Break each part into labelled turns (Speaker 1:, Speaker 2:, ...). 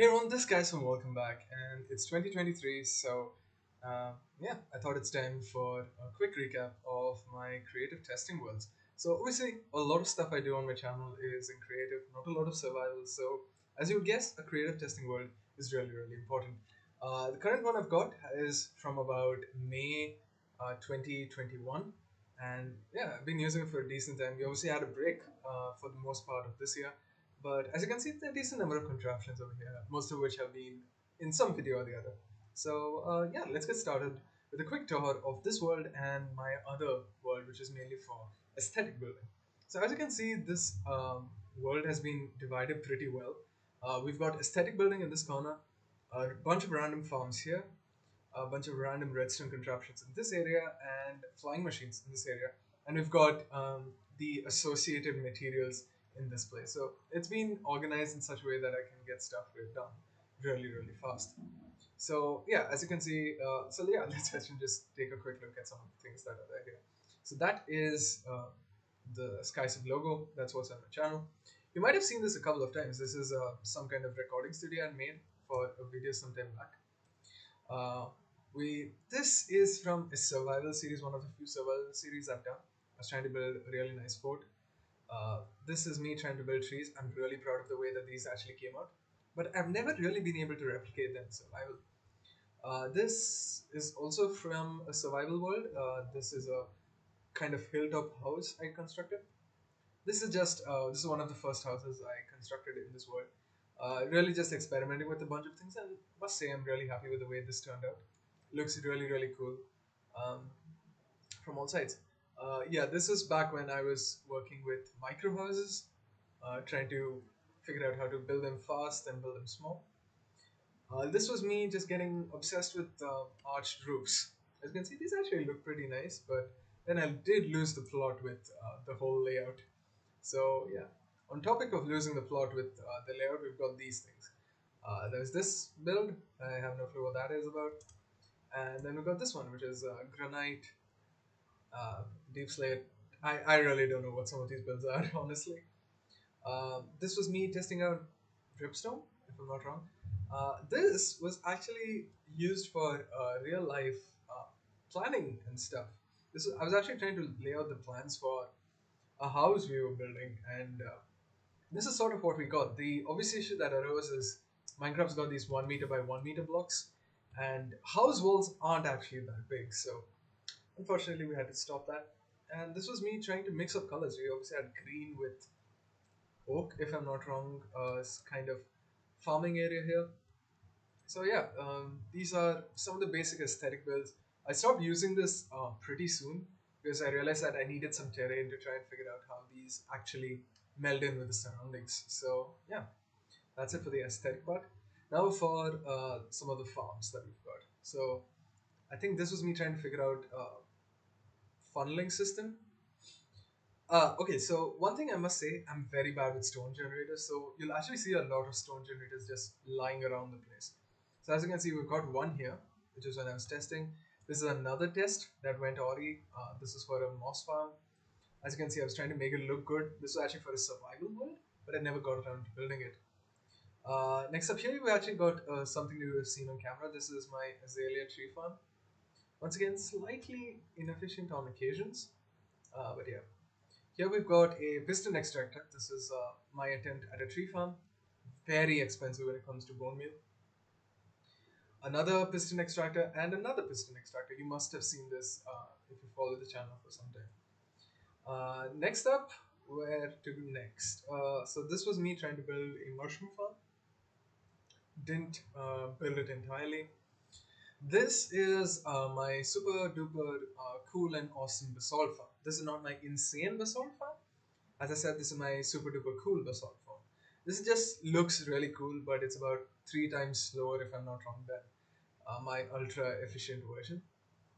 Speaker 1: Hey everyone, this guy's from Welcome Back, and it's 2023, so yeah, I thought it's time for a quick recap of my creative testing worlds. So, obviously, a lot of stuff I do on my channel is in creative, not a lot of survival. So, as you would guess, a creative testing world is really, really important. The current one I've got is from about May 2021, and yeah, I've been using it for a decent time. We obviously had a break for the most part of this year, but as you can see, there are a decent number of contraptions over here, most of which have been in some video or the other. So yeah, let's get started with a quick tour of this world and my other world, which is mainly for aesthetic building. So as you can see, this world has been divided pretty well. We've got aesthetic building in this corner, a bunch of random farms here, a bunch of random redstone contraptions in this area, and flying machines in this area. And we've got the associated materials in this place. So it's been organized in such a way that I can get stuff done really, really fast. So yeah, as you can see, so yeah, let's actually just take a quick look at some of the things that are there here. So that is the SkySub logo. That's what's on my channel. You might have seen this a couple of times. This is some kind of recording studio I made for a video sometime back. We This is from a survival series, one of the few survival series I've done. I was trying to build a really nice fort. This is me trying to build trees. I'm really proud of the way that these actually came out, but I've never really been able to replicate them in survival. This is also from a survival world. This is a kind of hilltop house I constructed. This is one of the first houses I constructed in this world. Really just experimenting with a bunch of things, and must say I'm really happy with the way this turned out. Looks really really cool um, from all sides. Yeah, this was back when I was working with micro houses, trying to figure out how to build them fast and build them small. This was me just getting obsessed with arched roofs. As you can see, these actually look pretty nice, but then I did lose the plot with the whole layout. So yeah, on topic of losing the plot with the layout, we've got these things. There's this build. I have no clue what that is about. And then we've got this one, which is granite, uh, deep slate. I really don't know what some of these builds are, honestly. This was me testing out dripstone, if I'm not wrong. This was actually used for real life uh, planning and stuff. I was actually trying to lay out the plans for a house we were building, and this is sort of what we got. The obvious issue that arose is Minecraft's got these 1 meter by 1 meter blocks, and house walls aren't actually that big. So unfortunately, we had to stop that. And this was me trying to mix up colors. We obviously had green with oak, if I'm not wrong, kind of farming area here. So yeah, these are some of the basic aesthetic builds. I stopped using this pretty soon because I realized that I needed some terrain to try and figure out how these actually meld in with the surroundings. So yeah, that's it for the aesthetic part. Now for some of the farms that we've got. So I think this was me trying to figure out funneling system. Okay, so one thing I must say, I'm very bad with stone generators. So you'll actually see a lot of stone generators just lying around the place. So as you can see, we've got one here, which is when I was testing. This is another test that went Ori. This is for a moss farm. As you can see, I was trying to make it look good. This was actually for a survival world, but I never got around to building it. Next up here, we actually got something you have seen on camera. This is my azalea tree farm. Once again, slightly inefficient on occasions, but yeah. Here we've got a piston extractor. This is my attempt at a tree farm. Very expensive when it comes to bone meal. Another piston extractor and another piston extractor. You must have seen this if you follow the channel for some time. Next up, where to do next? So this was me trying to build a mushroom farm. Didn't build it entirely. This is my super duper cool and awesome basalt farm. This is not my insane basalt farm. As I said, this is my super duper cool basalt form. This just looks really cool, but it's about 3 times slower, if I'm not wrong, than my ultra efficient version.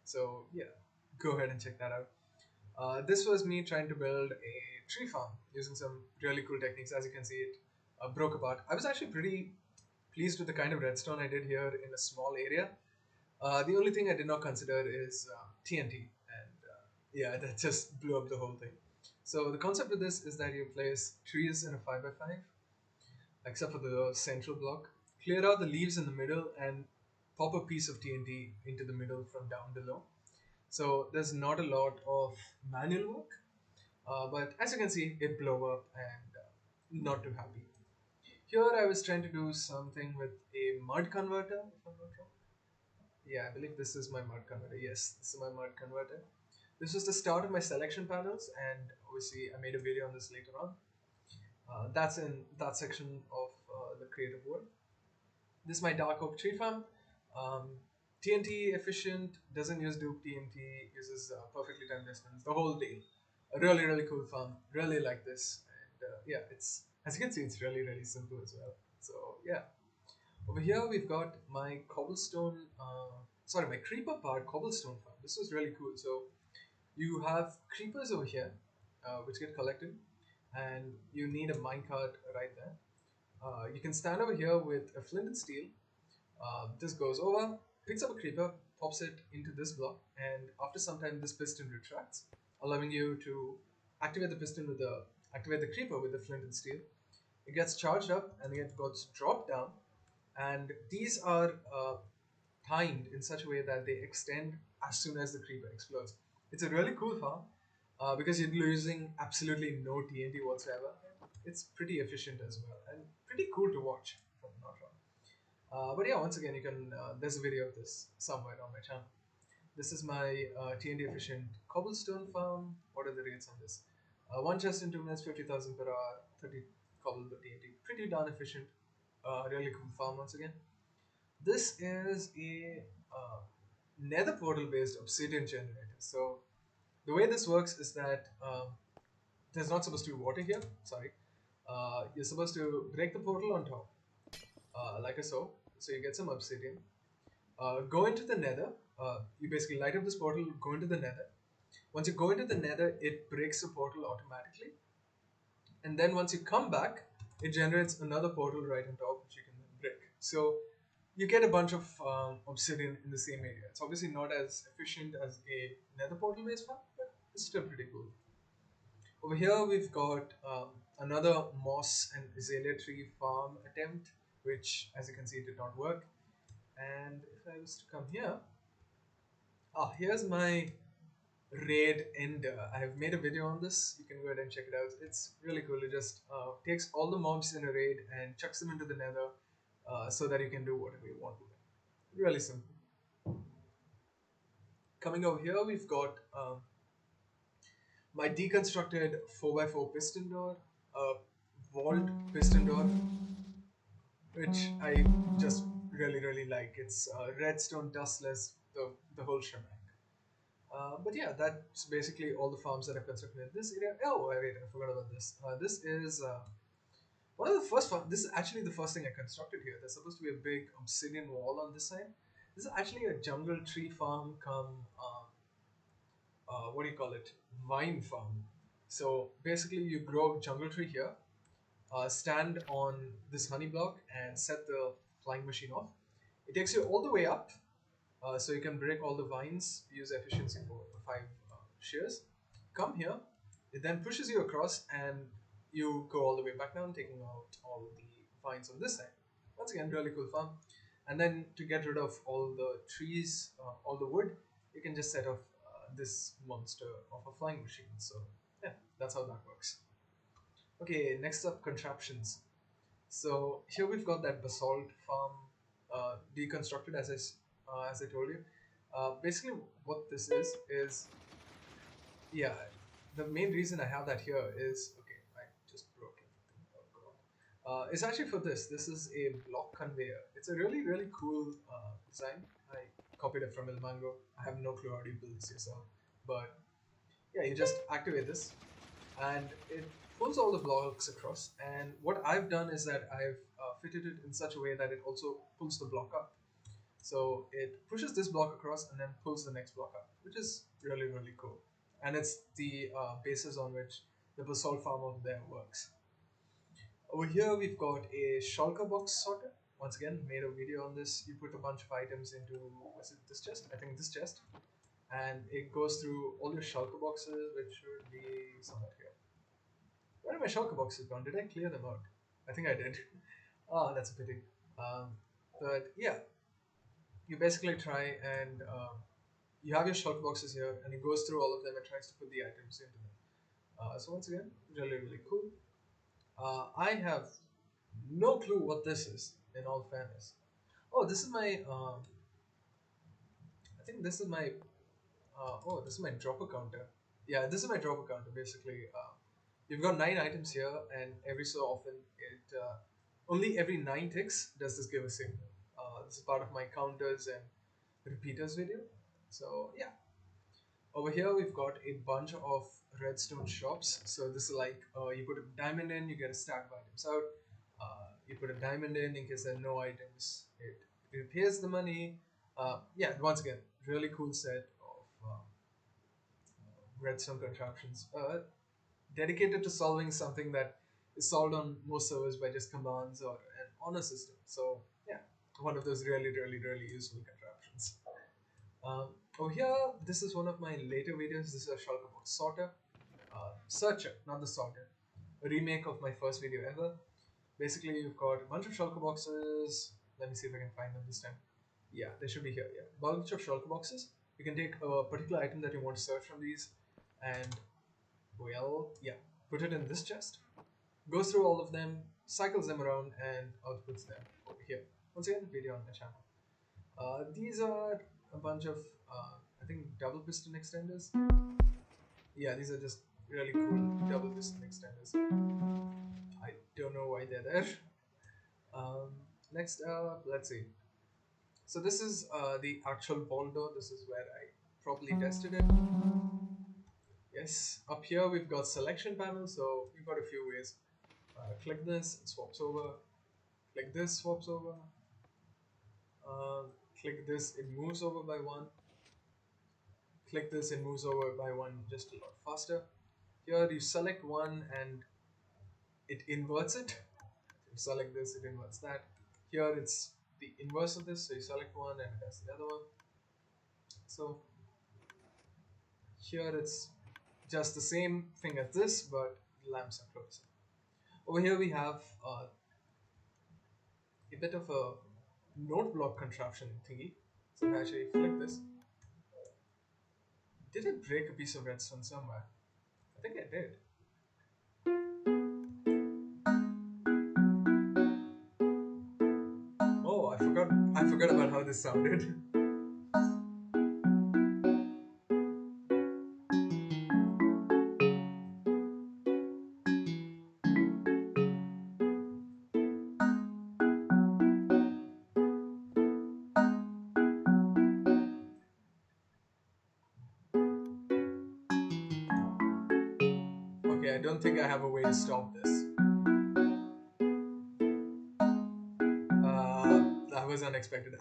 Speaker 1: So yeah, go ahead and check that out. This was me trying to build a tree farm using some really cool techniques. As you can see, it broke apart. I was actually pretty pleased with the kind of redstone I did here in a small area. The only thing I did not consider is TNT, and yeah, that just blew up the whole thing. So the concept of this is that you place trees in a 5 by 5, except for the central block. clear out the leaves in the middle and pop a piece of TNT into the middle from down below. So there's not a lot of manual work, but as you can see, it blew up and not too happy. Here I was trying to do something with a mud converter, if I'm not wrong. Yeah, I believe this is my mud converter. Yes, this is my mud converter. This was the start of my selection panels, and obviously I made a video on this later on. That's in that section of the creative world. This is my dark oak tree farm. Um, TNT efficient, doesn't use dupe TNT, uses perfectly timed distance, the whole deal. A really, really cool farm. Really like this. And yeah, it's, as you can see, it's really, really simple as well. So yeah. Over here we've got my cobblestone, sorry, my creeper powered cobblestone farm. This was really cool. So you have creepers over here, which get collected, and you need a minecart right there. You can stand over here with a flint and steel. This goes over, picks up a creeper, pops it into this block, and after some time, this piston retracts, allowing you to activate the piston with the activate the creeper with the flint and steel. It gets charged up and it gets dropped down, and these are timed in such a way that they extend as soon as the creeper explodes. It's a really cool farm because you're using absolutely no TNT whatsoever. It's pretty efficient as well and pretty cool to watch, if I'm not wrong. But yeah, once again, you can. There's a video of this somewhere on my channel. This is my TNT efficient cobblestone farm. What are the rates on this? One chest in 2 minutes, 50,000 per hour, 30 cobble TNT. Pretty darn efficient. Really cool farm once again. This is a nether portal based obsidian generator. So the way this works is that there's not supposed to be water here. Sorry. You're supposed to break the portal on top, like so. So you get some obsidian. Go into the nether. You basically light up this portal, go into the nether. Once you go into the nether, it breaks the portal automatically. And then once you come back, it generates another portal right on top, which you can then break. So you get a bunch of obsidian in the same area. It's obviously not as efficient as a nether portal based farm, but it's still pretty cool. Over here, we've got another moss and azalea tree farm attempt, which, as you can see, did not work. And if I was to come here, here's my raid ender. I have made a video on this. You can go ahead and check it out. It's really cool. It just takes all the mobs in a raid and chucks them into the nether so that you can do whatever you want with them. Really simple. Coming over here, we've got my deconstructed 4x4 piston door, vault piston door, which I just really, really like. It's redstone, dustless, the whole shebang. But yeah, that's basically all the farms that I've constructed in this area. Oh, wait, I forgot about this. This is one of the first farms. This is actually the first thing I constructed here. There's supposed to be a big obsidian wall on this side. This is actually a jungle tree farm come, what do you call it? Vine farm. So basically, you grow jungle tree here, stand on this honey block, and set the flying machine off. It takes you all the way up, so you can break all the vines, use efficiency for 5 shears. Come here, it then pushes you across and you go all the way back down, taking out all the vines on this side. Once again, really cool farm. And then to get rid of all the trees, all the wood, you can just set off this monster of a flying machine. So yeah, that's how that works. Okay, next up, contraptions. So here we've got that basalt farm deconstructed as I told you. Basically, what this is yeah. The main reason I have that here is okay. I just broke everything. Oh god. It's actually for this. This is a block conveyor. It's a really really cool design. I copied it from Ilmango. I have no clue how to build this yourself, but yeah, you just activate this, and it pulls all the blocks across. And what I've done is that I've fitted it in such a way that it also pulls the block up. So it pushes this block across and then pulls the next block up, which is really, really cool. And it's the basis on which the basalt farm over there works. Over here, we've got a shulker box sorter. Once again, made a video on this. You put a bunch of items into, was it this chest? I think this chest. And it goes through all your shulker boxes, which should be somewhat here. Where are my shulker boxes gone? Did I clear them out? I think I did. Ah, that's a pity. Um, but yeah, you basically try and you have your shulk boxes here, and it goes through all of them and tries to put the items into them. So once again, really really cool. I have no clue what this is. In all fairness, oh, this is my. I think this is my. Oh, this is my dropper counter. Yeah, this is my dropper counter. Basically, you've got 9 items here, and every so often it only every 9 ticks does this give a signal. This is part of my counters and repeaters video. So yeah, over here we've got a bunch of redstone shops. So this is like you put a diamond in, you get a stack of items out. You put a diamond in case there are no items. It repairs the money. Yeah, once again, really cool set of redstone contraptions. Dedicated to solving something that is solved on most servers by just commands or an honor system. So yeah, one of those really, really, really useful contraptions. Um, Over here, this is one of my later videos. This is a Shulkerbox sorter, searcher, not the sorter. A remake of my first video ever. Basically, you've got a bunch of shulker boxes. Let me see if I can find them this time. Yeah, they should be here. Yeah, bunch of shulker boxes. You can take a particular item that you want to search from these, and well, yeah, put it in this chest. Goes through all of them, cycles them around, and outputs them over here. Once again, video on my channel. These are a bunch of, I think, double piston extenders. Yeah, these are just really cool double piston extenders. I don't know why they're there. Um, Next up, let's see. So this is the actual ball door. This is where I properly tested it. Yes, up here we've got selection panel. So we've got a few ways. Click this, it swaps over. Click this, swaps over. Uh, Click this, it moves over by one. Click this, it moves over by one just a lot faster. Here you select one and it inverts it. You select this, it inverts that. Here it's the inverse of this, so you select one and it does the other one. So here it's just the same thing as this, but lamps are closer. Over here we have a bit of a note block contraption thingy. So if I actually flick this, did it break a piece of redstone somewhere? I think I did. Oh, I forgot. I forgot about how this sounded. Okay, I don't think I have a way to stop this. That was unexpected.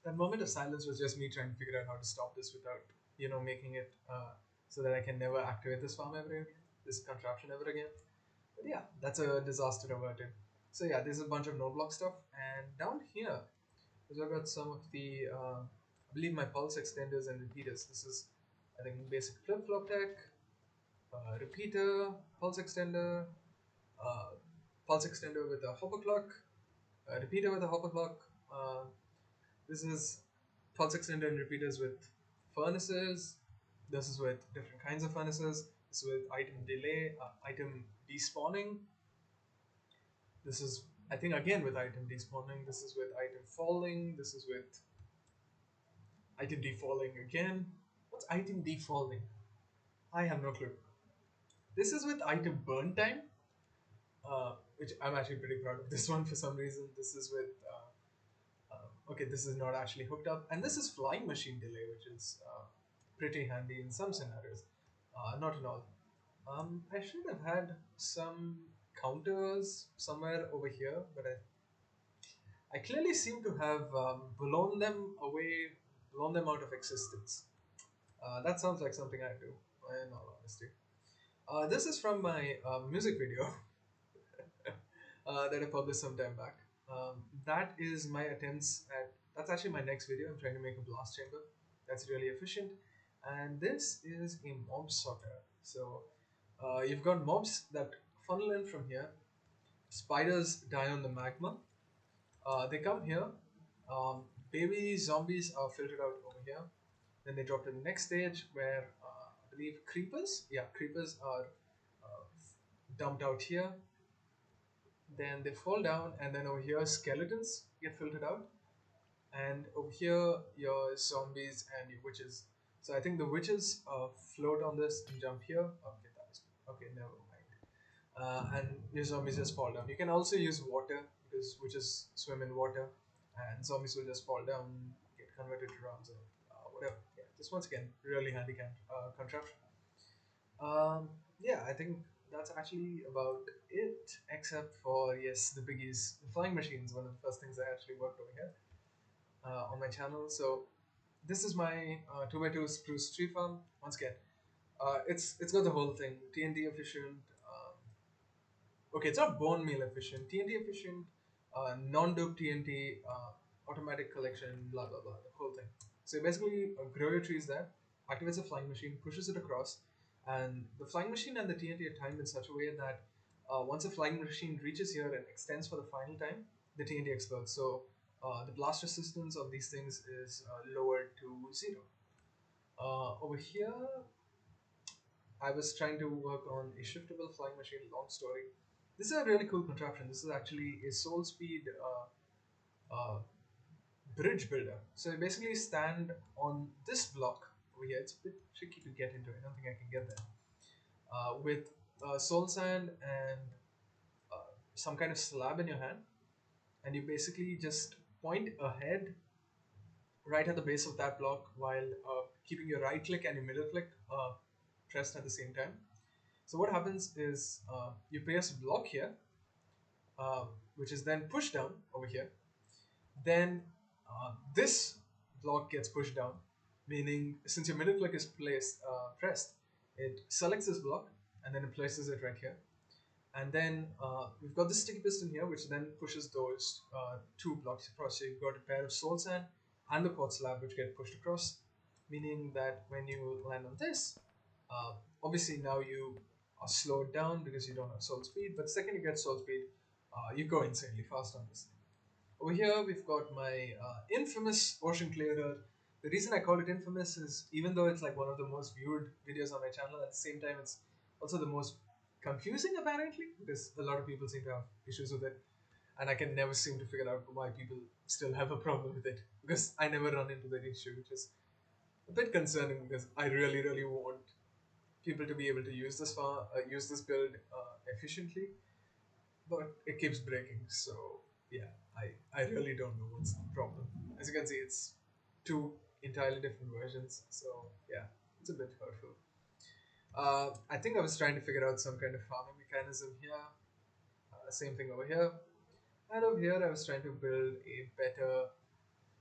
Speaker 1: That moment of silence was just me trying to figure out how to stop this without, making it so that I can never activate this farm ever again, this contraption ever again. But yeah, that's a disaster averted. So yeah, there's a bunch of node block stuff, and down here, I've got some of the, I believe my pulse extenders and repeaters. This is, I think, basic flip flop tech, repeater, pulse extender, uh, pulse extender with a hopper clock, repeater with a hopper clock. This is pulse extender and repeaters with furnaces. This is with different kinds of furnaces. This is with item delay, item despawning. This is, I think, again with item despawning. This is with item falling. This is with item defalling again. What's item defalling? I have no clue. This is with item burn time, which I'm actually pretty proud of this one for some reason. This is with okay, this is not actually hooked up, and this is flying machine delay, which is pretty handy in some scenarios, not in all. I should have had some counters somewhere over here, but I clearly seem to have blown them away, blown them out of existence. That sounds like something I do, in all honesty. This is from my music video that I published some time back. That is my attempts at. That's actually my next video. I'm trying to make a blast chamber. That's really efficient. And this is a mob sorter. So you've got mobs that funnel in from here. Spiders die on the magma. They come here. Baby zombies are filtered out over here. Then they drop to the next stage where I believe creepers, yeah, creepers are uh, dumped out here. Then they fall down, and then over here skeletons get filtered out, and over here your zombies and your witches. So I think the witches float on this and jump here. Okay, that is okay. Never mind. And your zombies just fall down. You can also use water because witches swim in water, and zombies will just fall down, get converted to rounds or whatever. Yeah, just once again, really handy contraption. Yeah, I think that's actually about it, except for yes, the biggies, the flying machines. One of the first things I actually worked over here on my channel. So this is my 2x2 spruce tree farm. Once again, it's got the whole thing: TNT efficient. Okay, it's not bone meal efficient, TNT efficient, non-dope TNT, automatic collection, blah blah blah, the whole thing. So you basically grow your trees there, activates a flying machine, pushes it across, and the flying machine and the TNT are timed in such a way that once a flying machine reaches here and extends for the final time, the TNT explodes. So the blast resistance of these things is lowered to zero. Over here, I was trying to work on a shiftable flying machine. Long story. This is a really cool contraption. This is actually a soul speed bridge builder. So you basically stand on this block over here. It's a bit tricky to get into. I don't think I can get there. With soul sand and some kind of slab in your hand, and you basically just point ahead right at the base of that block while keeping your right click and your middle click pressed at the same time. So what happens is you place a block here, uh, which is then pushed down over here. Then this block gets pushed down, meaning since your middle click is pressed, it selects this block and then it places it right here. And then we've got this sticky piston here, which then pushes those two blocks across. So you've got a pair of soul sand and the quartz slab, which get pushed across, meaning that when you land on this, obviously now you are slowed down because you don't have soul speed. But the second you get soul speed, you go insanely fast on this thing. Over here, we've got my infamous ocean clearer. The reason I call it infamous is even though it's like one of the most viewed videos on my channel, at the same time, it's also the most confusing apparently because a lot of people seem to have issues with it, and I can never seem to figure out why people still have a problem with it because I never run into that issue, which is a bit concerning because I really, really want people to be able to use this build efficiently, but it keeps breaking. So yeah, I really don't know what's the problem. As you can see, it's two entirely different versions. So yeah, it's a bit hurtful. I think I was trying to figure out some kind of farming mechanism here. Same thing over here. And over here, I was trying to build a better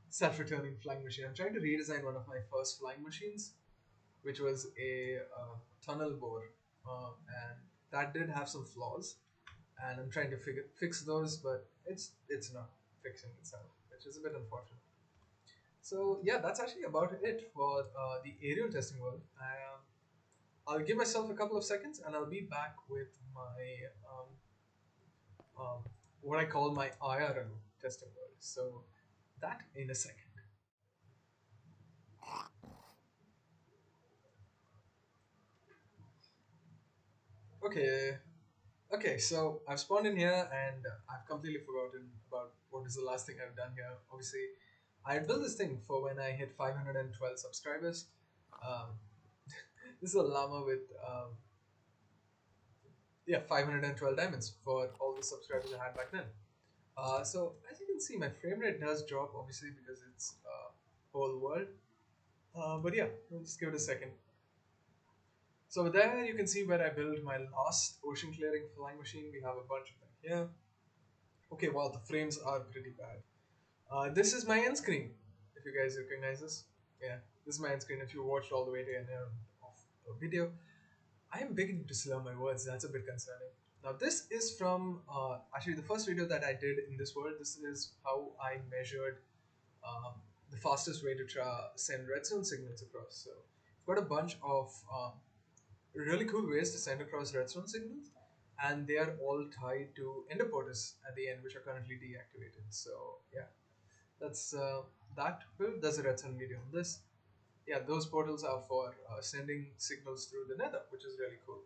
Speaker 1: self-returning flying machine. I'm trying to redesign one of my first flying machines, which was a tunnel bore, and that did have some flaws. And I'm trying to fix those, but it's not fixing itself, which is a bit unfortunate. So yeah, that's actually about it for the aerial testing world. I'll give myself a couple of seconds, and I'll be back with my um, what I call my IRL testing world. So that in a second. Okay, okay. So I've spawned in here, and I've completely forgotten about what is the last thing I've done here. Obviously, I built this thing for when I hit 512 subscribers. Um, this is a llama with 512 diamonds for all the subscribers I had back then. So as you can see, my frame rate does drop obviously because it's whole world. But yeah, we'll just give it a second. So there you can see where I built my last ocean clearing flying machine. We have a bunch of them here. Okay, wow, the frames are pretty bad. This is my end screen. If you guys recognize this, yeah, this is my end screen. If you watched all the way to the end of the video, I am beginning to slur my words. That's a bit concerning. Now, this is from actually the first video that I did in this world. This is how I measured um, the fastest way to send redstone signals across. So, I've got a bunch of really cool ways to send across redstone signals, and they are all tied to ender portals at the end, which are currently deactivated. So, That's that build. There's a redstone meteor on this. Yeah, those portals are for sending signals through the nether, which is really cool.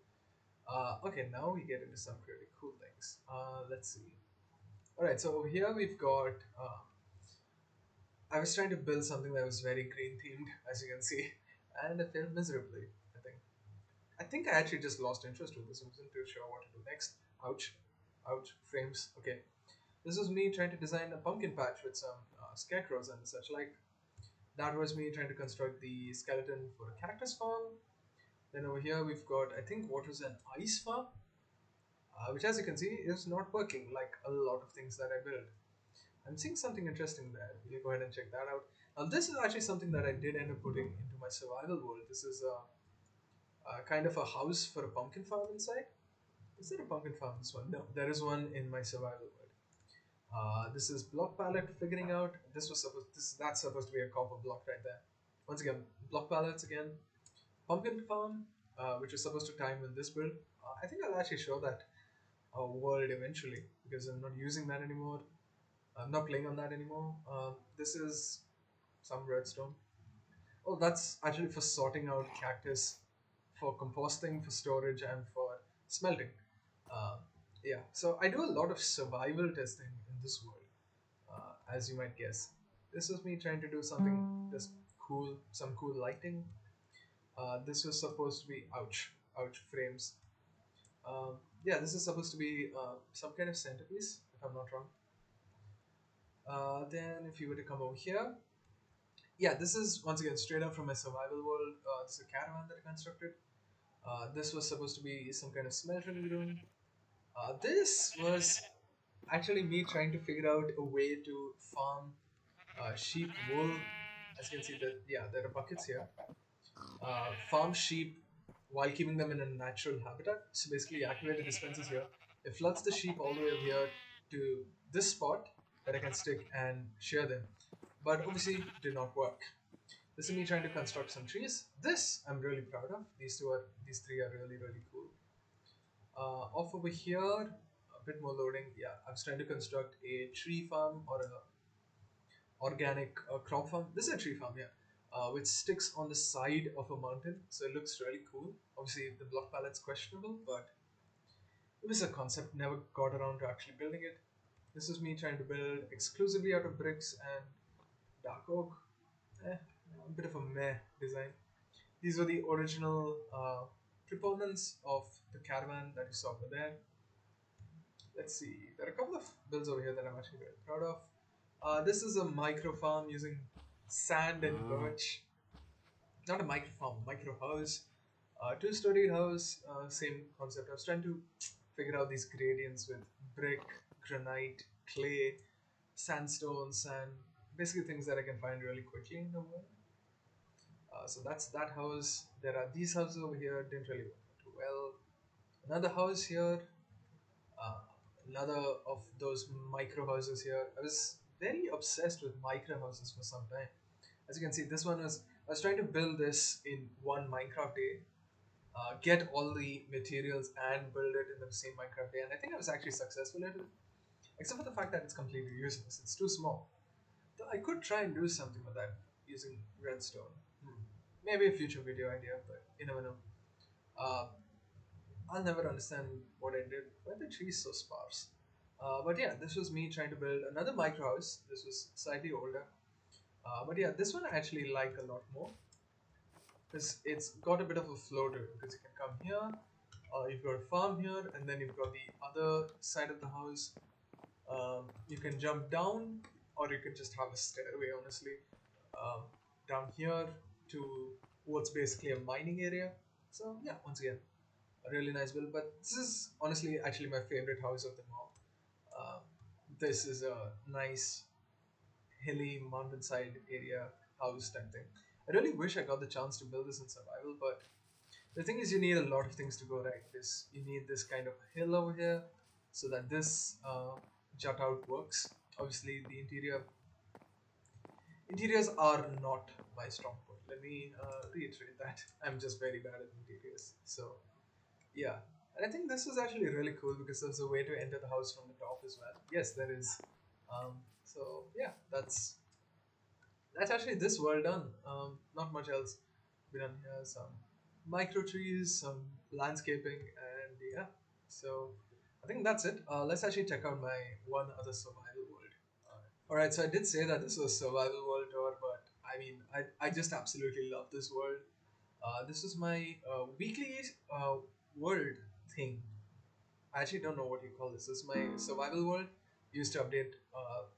Speaker 1: Okay, now we get into some really cool things. Let's see. All right, so over here we've got. I was trying to build something that was very green themed, as you can see, and I failed miserably. I think. I think I actually just lost interest with this. I wasn't too sure what to do next. Ouch, ouch, frames. Okay, this was me trying to design a pumpkin patch with some scarecrows and such like. That was me trying to construct the skeleton for a cactus farm. Then over here we've got, I think, what was an ice farm, which as you can see is not working like a lot of things that I built. I'm seeing something interesting there. We'll go ahead and check that out. Now this is actually something that I did end up putting into my survival world. This is a kind of a house for a pumpkin farm inside. Is there a pumpkin farm in this one? No, there is one in my survival world. This is block palette figuring out. That's supposed to be a copper block right there. Once again, block palettes again. Pumpkin farm, which is supposed to time in this build. I think I'll actually show that world eventually because I'm not using that anymore. I'm not playing on that anymore. This is some redstone. Oh, that's actually for sorting out cactus, for composting, for storage, and for smelting. Uh, yeah, so I do a lot of survival testing in this world, as you might guess. This was me trying to do something just cool, some cool lighting. This was supposed to be ouch frames. Yeah, this is supposed to be some kind of centerpiece, if I'm not wrong. Then if you were to come over here, yeah, this is once again straight up from my survival world. This is a caravan that I constructed. This was supposed to be some kind of smelting room. This was actually me trying to figure out a way to farm sheep wool. As you can see, that yeah, there are buckets here. Farm sheep while keeping them in a natural habitat. So basically, activate the dispensers here. It floods the sheep all the way over here to this spot that I can stick and shear them. But obviously, did not work. This is me trying to construct some trees. This I'm really proud of. These three are really cool. Off over here, a bit more loading. Yeah, I was trying to construct a tree farm or a organic crop farm. This is a tree farm, yeah, which sticks on the side of a mountain, so it looks really cool. Obviously, the block palette's questionable, but it was a concept. Never got around to actually building it. This is me trying to build exclusively out of bricks and dark oak. A bit of a meh design. These were the original proponents of the caravan that you saw over there. Let's see. There are a couple of builds over here that I'm actually very proud of. This is a micro farm using sand and birch. Not a micro farm, micro house. Two-story house, same concept. I was trying to figure out these gradients with brick, granite, clay, sandstone, sand, basically things that I can find really quickly in the world. So that's that house. There are these houses over here, didn't really work out too well. Another house here, uh, another of those micro houses here. I was very obsessed with micro houses for some time. As you can see, this one was I was trying to build this in one Minecraft day, get all the materials and build it in the same Minecraft day, and I think I was actually successful at it. Except for the fact that it's completely useless. It's too small. Though I could try and do something with that using redstone. Hmm. Maybe a future video idea, but you never know. Uh, I'll never understand what I did. Why are the trees so sparse? But yeah, this was me trying to build another micro house. This was slightly older. But yeah, this one I actually like a lot more because it's got a bit of a flow to it because you can come here, you've got a farm here, and then you've got the other side of the house. You can jump down, or you can just have a stairway, honestly, um, down here to what's basically a mining area. So yeah, once again, a really nice build. But this is honestly actually my favorite house of them all. Um, this is a nice hilly mountainside area house type thing. I really wish I got the chance to build this in survival, but the thing is, you need a lot of things to go right. This you need this kind of hill over here, so that this jut out works. Obviously, the interiors are not my strong point. Let me reiterate that I'm just very bad at interiors. So yeah, and I think this was actually really cool because there's a way to enter the house from the top as well. Yes, there is. So yeah, that's that's actually this world done. Not much else been done here. Some micro trees, some landscaping, and yeah. So I think that's it. Let's actually check out my one other survival world. All right, so I did say that this was a survival world tour, but I mean, I just absolutely love this world. This is my weekly world thing. I actually don't know what you call this. This is my survival world. Used to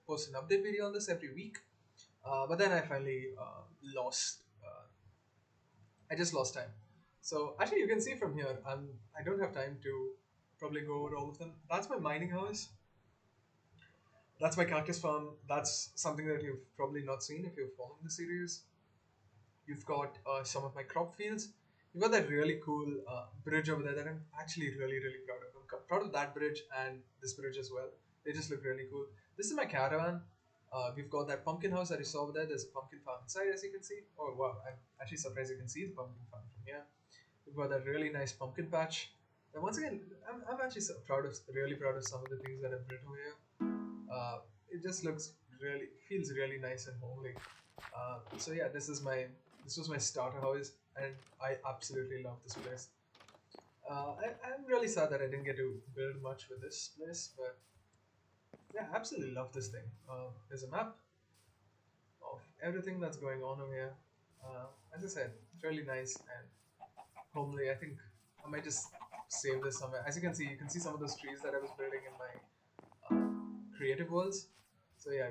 Speaker 1: post an update video on this every week. But then I finally lost. I just lost time. So actually, you can see from here. I don't have time to probably go over all of them. That's my mining house. That's my cactus farm. That's something that you've probably not seen if you're following the series. You've got some of my crop fields. You've got that really cool bridge over there that I'm actually really, really proud of. Proud of that bridge and this bridge as well. They just look really cool. This is my caravan. We've got that pumpkin house that you saw over there. There's a pumpkin farm inside, as you can see. Oh wow! I'm actually surprised you can see the pumpkin farm from here. We've got that really nice pumpkin patch. And once again, I'm actually really proud of some of the things that I've built over here. It just feels really nice and homely. So yeah, this was my starter house, and I absolutely love this place. I'm really sad that I didn't get to build much with this place, but yeah, I absolutely love this thing. There's a map of everything that's going on over here. As I said, it's really nice and homely. I think I might just save this somewhere. As you can see some of those trees that I was building in my creative worlds. So yeah,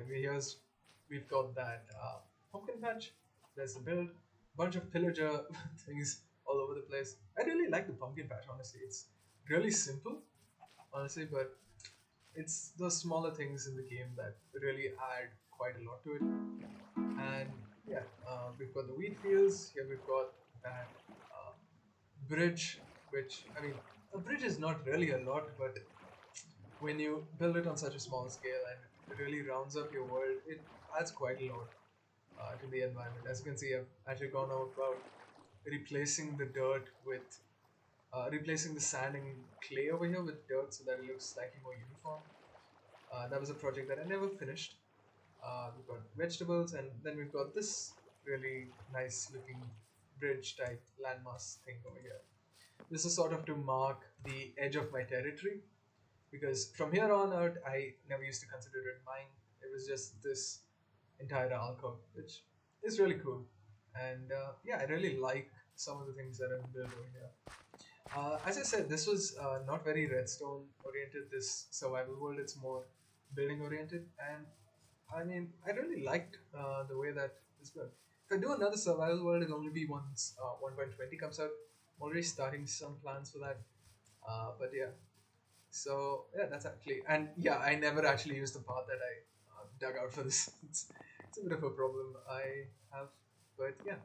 Speaker 1: we've got that pumpkin patch. There's the build, bunch of pillager things all over the place. I really like the pumpkin patch. Honestly, it's really simple, honestly, but it's those smaller things in the game that really add quite a lot to it. And yeah, we've got the wheat fields. Here we've got that uh, bridge, which I mean, a bridge is not really a lot, but when you build it on such a small scale and it really rounds up your world, it adds quite a lot to the environment. As you can see, I've actually gone out about replacing the dirt with replacing the sand and clay over here with dirt so that it looks slightly more uniform. That was a project that I never finished. We've got vegetables, and then we've got this really nice looking bridge type landmass thing over here. This is sort of to mark the edge of my territory because from here on out, I never used to consider it mine. It was just this entire alcove, which is really cool. And yeah, I really like some of the things that I've built over here. As I said, this was not very redstone oriented, this survival world. It's more building oriented. And I mean, I really liked the way that this built. If I do another survival world, it'll only be once 1.20 comes out. I'm already starting some plans for that. But yeah, so yeah, that's actually, and yeah, I never actually used the path that I dug out for this. It's a bit of a problem I have, but yeah.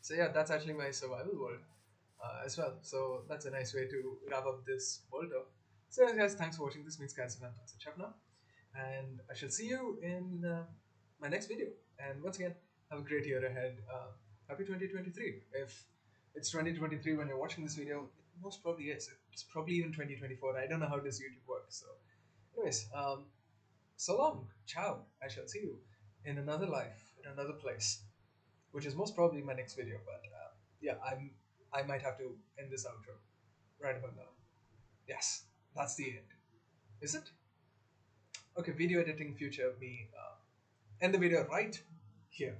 Speaker 1: So yeah, that's actually my survival world as well. So that's a nice way to wrap up this world up. So yeah, guys, thanks for watching. This means guys, I'm Chef now, and I shall see you in my next video. And once again, have a great year ahead. Happy 2023. If it's 2023 when you're watching this video, it most probably is. It's probably even 2024. I don't know how does YouTube work. So, anyways, so long. Ciao. I shall see you in another life, in another place, which is most probably my next video. But yeah, I might have to end this outro right about now. Yes, that's the end. Is it? Okay, video editing future me end the video right here.